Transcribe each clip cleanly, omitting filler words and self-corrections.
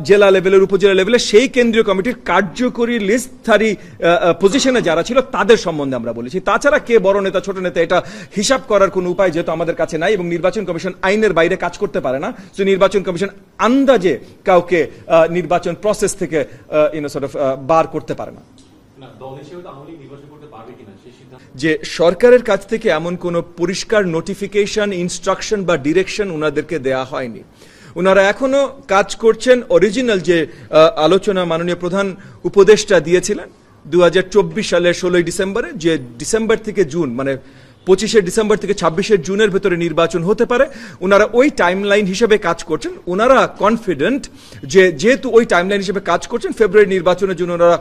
জেলা লেভেলের উপজেলা লেভেলে সেই কেন্দ্রীয় কমিটির কার্যকরী লিস্টধারী পজিশনে যারা ছিল তাদের সম্বন্ধে আমরা বলেছি। তাছাড়া কে বড় নেতা ছোট নেতা এটা হিসাব করার কোনো উপায় যেহেতু আমাদের কাছে নাই এবং নির্বাচন কমিশন আইনের বাইরে কাজ করতে পারে না, তো নির্বাচন কমিশন আন্দাজে কাউকে নির্বাচন প্রসেস থেকে বার করতে পারে না। যে সরকারের কাছ থেকে এমন কোনো পরিষ্কার নোটিফিকেশন, ইনস্ট্রাকশন বা ডিরেকশন ওনাদেরকে দেয়া হয়নি। ওনারা এখনো কাজ করছেন অরিজিনাল যে আলোচনা মাননীয় প্রধান উপদেষ্টা দিয়েছিলেন 2024 সালের 16 ডিসেম্বরে, যে ডিসেম্বর থেকে জুন মানে 25শে ডিসেম্বর থেকে 26শে জুনের ভেতরে নির্বাচন হতে পারে। ওনারা ওই টাইমলাইন হিসেবে কাজ করছেন। ওনারা কনফিডেন্ট যে যেহেতু ওই টাইমলাইন হিসেবে কাজ করছেন, ফেব্রুয়ারি নির্বাচনের জন্য ওনারা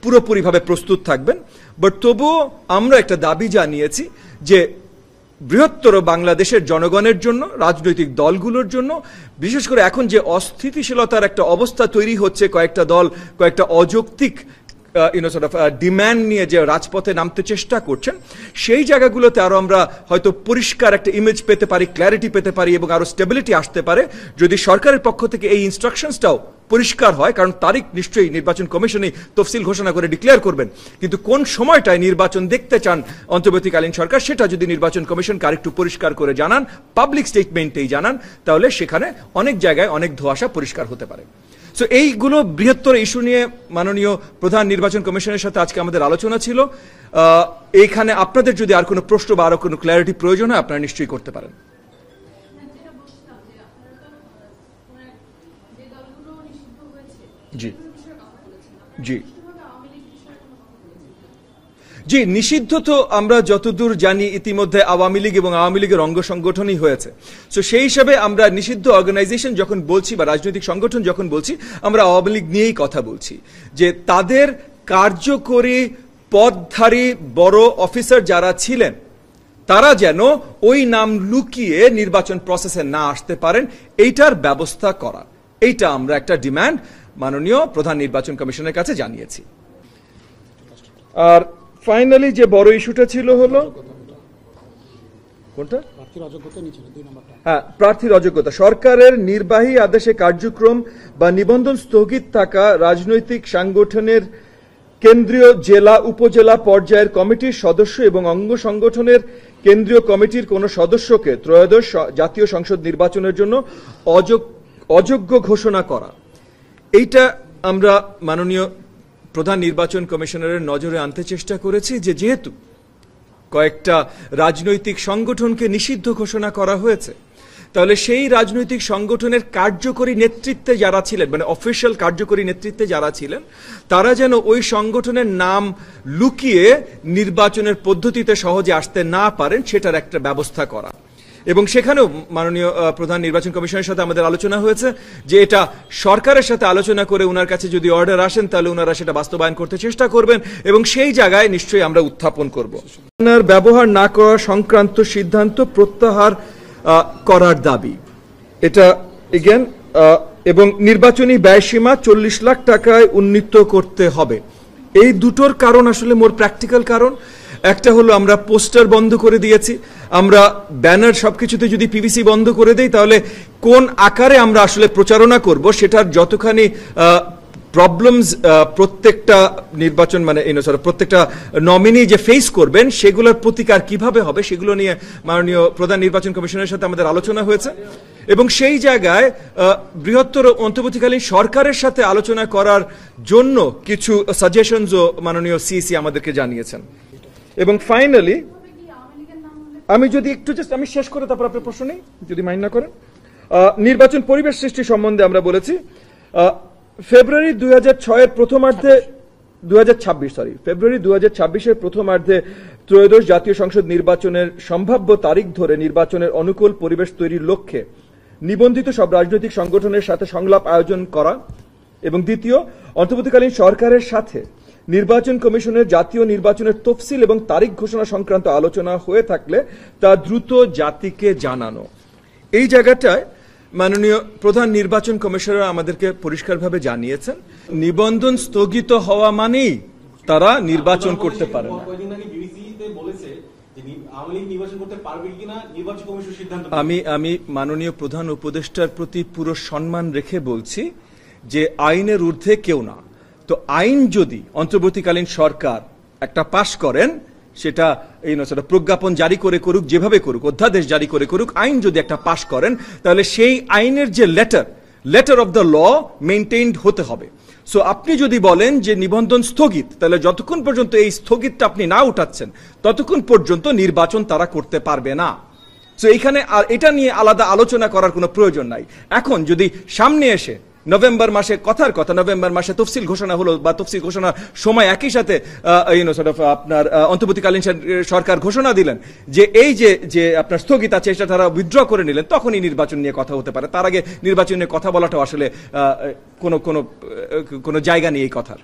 পুরোপুরিভাবে প্রস্তুত থাকবেন। বাট তবুও আমরা একটা দাবি জানিয়েছি যে বৃহত্তর বাংলাদেশের জনগণের জন্য, রাজনৈতিক দলগুলোর জন্য, বিশেষ করে এখন যে অস্থিতিশীলতার একটা অবস্থা তৈরি হচ্ছে, কয়েকটা দল কয়েকটা অযৌক্তিক ডিম্যান্ড নিয়ে যে রাজপথে নামতে চেষ্টা করছেন, সেই জায়গাগুলোতে আরো আমরা হয়তো পরিষ্কার একটা ইমেজ পেতে পারি, ক্ল্যারিটি পেতে পারি এবং আরো স্টেবিলিটি আসতে পারে যদি সরকারের পক্ষ থেকে এই ইনস্ট্রাকশনসটাও পরিষ্কার হয়। কারণ তারিখ নিশ্চয়ই নির্বাচন কমিশনই তফসিল ঘোষণা করে ডিক্লেয়ার করবেন, কিন্তু কোন সময়টায় নির্বাচন দেখতে চান অন্তর্বর্তীকালীন সরকার সেটা যদি নির্বাচন কমিশন আরেকটু পরিষ্কার করে জানান, পাবলিক স্টেটমেন্টেই জানান, তাহলে সেখানে অনেক জায়গায় অনেক ধোঁয়াশা পরিষ্কার হতে পারে। সো এইগুলো বৃহত্তর ইস্যু নিয়ে মাননীয় প্রধান নির্বাচন কমিশনের সাথে আজকে আমাদের আলোচনা ছিল। এইখানে আপনাদের যদি আর কোনো প্রশ্ন বা আরো কোনো ক্ল্যারিটি প্রয়োজন হয় আপনারা নিশ্চয়ই করতে পারেন। জি জি জি নিষিদ্ধ তো আমরা যতদূর জানি ইতিমধ্যে আওয়ামী লীগ এবং আওয়ামী লীগের অঙ্গ সংগঠনই হয়েছে। সো সেই হিসাবে আমরা নিষিদ্ধ অর্গানাইজেশন যখন বলছি বা রাজনৈতিক সংগঠন যখন বলছি, আমরা আওয়ামী লীগ নিয়েই কথা বলছি যে তাদের কার্যকরী পদধারী বড় অফিসার যারা ছিলেন তারা যেন ওই নাম লুকিয়ে নির্বাচন প্রসেসে না আসতে পারেন, এইটার ব্যবস্থা করা, এইটা আমরা একটা ডিমান্ড মাননীয় প্রধান নির্বাচন কমিশনের কাছে জানিয়েছি। আর ফাইনালি যে বড় ইস্যুটা ছিল হলো কোনটা, হ্যাঁ, প্রার্থীর অযোগ্যতা। সরকারের নির্বাহী আদেশে কার্যক্রম বা নিবন্ধন স্থগিত থাকা রাজনৈতিক সংগঠনের কেন্দ্রীয়, জেলা, উপজেলা পর্যায়ের কমিটির সদস্য এবং অঙ্গ সংগঠনের কেন্দ্রীয় কমিটির কোন সদস্যকে ত্রয়োদশ জাতীয় সংসদ নির্বাচনের জন্য অযোগ্য ঘোষণা করা, এইটা আমরা মাননীয় প্রধান নির্বাচন কমিশনারের নজরে আনতে চেষ্টা করেছি যে যেহেতু কয়েকটা রাজনৈতিক সংগঠনকে নিষিদ্ধ ঘোষণা করা হয়েছে, তাহলে সেই রাজনৈতিক সংগঠনের কার্যকরী নেতৃত্বে যারা ছিলেন, মানে অফিশিয়াল কার্যকরী নেতৃত্বে যারা ছিলেন, তারা যেন ওই সংগঠনের নাম লুকিয়ে নির্বাচনের পদ্ধতিতে সহজে আসতে না পারেন, সেটার একটা ব্যবস্থা করা। এবং সেখানেও মাননীয় প্রধান নির্বাচন কমিশনের সাথে আমাদের আলোচনা হয়েছে যে এটা সরকারের সাথে আলোচনা করে ওনার কাছে যদি অর্ডার আসেন তাহলে ওনারা সেটা বাস্তবায়ন করতে চেষ্টা করবেন এবং সেই জায়গায় নিশ্চয়ই আমরা উত্থাপন করব। ব্যবহার না করা সংক্রান্ত সিদ্ধান্ত প্রত্যাহার করার দাবি, এটা এগেন, এবং নির্বাচনী ব্যয়সীমা 40 লাখ টাকায় উন্নীত করতে হবে। এই দুটোর কারণ আসলে মোর প্র্যাকটিক্যাল কারণ। একটা হলো আমরা পোস্টার বন্ধ করে দিয়েছি, আমরা ব্যানার সবকিছুতে যদি পিভিসি বন্ধ করে দেই তাহলে কোন আকারে আমরা আসলে প্রচারণা করব সেটার যতখানি প্রবলেমস প্রত্যেকটা নির্বাচন মানে প্রত্যেকটা নমিনি যে ফেস করবেন সেগুলোর প্রতিকার কিভাবে হবে সেগুলো নিয়ে মাননীয় প্রধান নির্বাচন কমিশনের সাথে আমাদের আলোচনা হয়েছে এবং সেই জায়গায় বৃহত্তর অন্তর্বর্তীকালীন সরকারের সাথে আলোচনা করার জন্য কিছু সাজেশনসও মাননীয় সিইসি আমাদেরকে জানিয়েছেন। এবং ফাইনালি আমি যদি একটু আমি শেষ করে তারপর আপনার প্রশ্ন নেই যদি মাইন্ড না করেন, নির্বাচন পরিবেশ সৃষ্টি সম্বন্ধে আমরা বলেছি ফেব্রুয়ারি 2006-এর প্রথমার্ধে ফেব্রুয়ারি 2026-এর প্রথমার্ধে ত্রয়োদশ জাতীয় সংসদ নির্বাচনের সম্ভাব্য তারিখ ধরে নির্বাচনের অনুকূল পরিবেশ তৈরির লক্ষ্যে নিবন্ধিত সব রাজনৈতিক সংগঠনের সাথে সংলাপ আয়োজন করা এবং দ্বিতীয়, অন্তর্বর্তীকালীন সরকারের সাথে নির্বাচন কমিশনের জাতীয় নির্বাচনের তফসিল এবং তারিখ ঘোষণা সংক্রান্ত আলোচনা হয়ে থাকলে তা দ্রুত জাতিকে জানানো। এই জায়গাটায় মাননীয় প্রধান নির্বাচন কমিশনার আমাদেরকে পরিষ্কারভাবে জানিয়েছেন নিবন্ধন স্থগিত হওয়া মানেই তারা নির্বাচন করতে পারে না। আওয়ামী লীগ নির্বাচন করতে পারবে কিনা নির্বাচন কমিশন সিদ্ধান্ত আমি মাননীয় প্রধান উপদেষ্টার প্রতি পুরো সম্মান রেখে বলছি যে আইনের ঊর্ধ্বে কেউ না। তো আইন যদি অন্তর্বর্তীকালীন সরকার একটা পাশ করেন, সেটা সেটা প্রজ্ঞাপন জারি করে করুক, যেভাবে করুক, অধ্যাদেশ জারি করে করুক, আইন যদি একটা পাশ করেন, তাহলে সেই আইনের যে letter of the law maintained হতে হবে। সো আপনি যদি বলেন যে নিবন্ধন স্থগিত, তাহলে যতক্ষণ পর্যন্ত এই স্থগিতটা আপনি না উঠাচ্ছেন ততক্ষণ পর্যন্ত নির্বাচন তারা করতে পারবে না। সো এইখানে আর এটা নিয়ে আলাদা আলোচনা করার কোনো প্রয়োজন নাই। এখন যদি সামনে এসে নভেম্বর মাসে কথার কথা নভেম্বর মাসে তফসিল ঘোষণা হলো, বা তফসিল ঘোষণার সময় একই সাথে আপনার অন্তর্বর্তীকালীন সরকার ঘোষণা দিলেন যে এই যে আপনার স্থগিত আছে সেটা তারা উইথড্র করে নিলেন, তখনই নির্বাচন নিয়ে কথা হতে পারে। তার আগে নির্বাচন নিয়ে কথা বলাটাও আসলে কোনো জায়গা নেই এই কথার।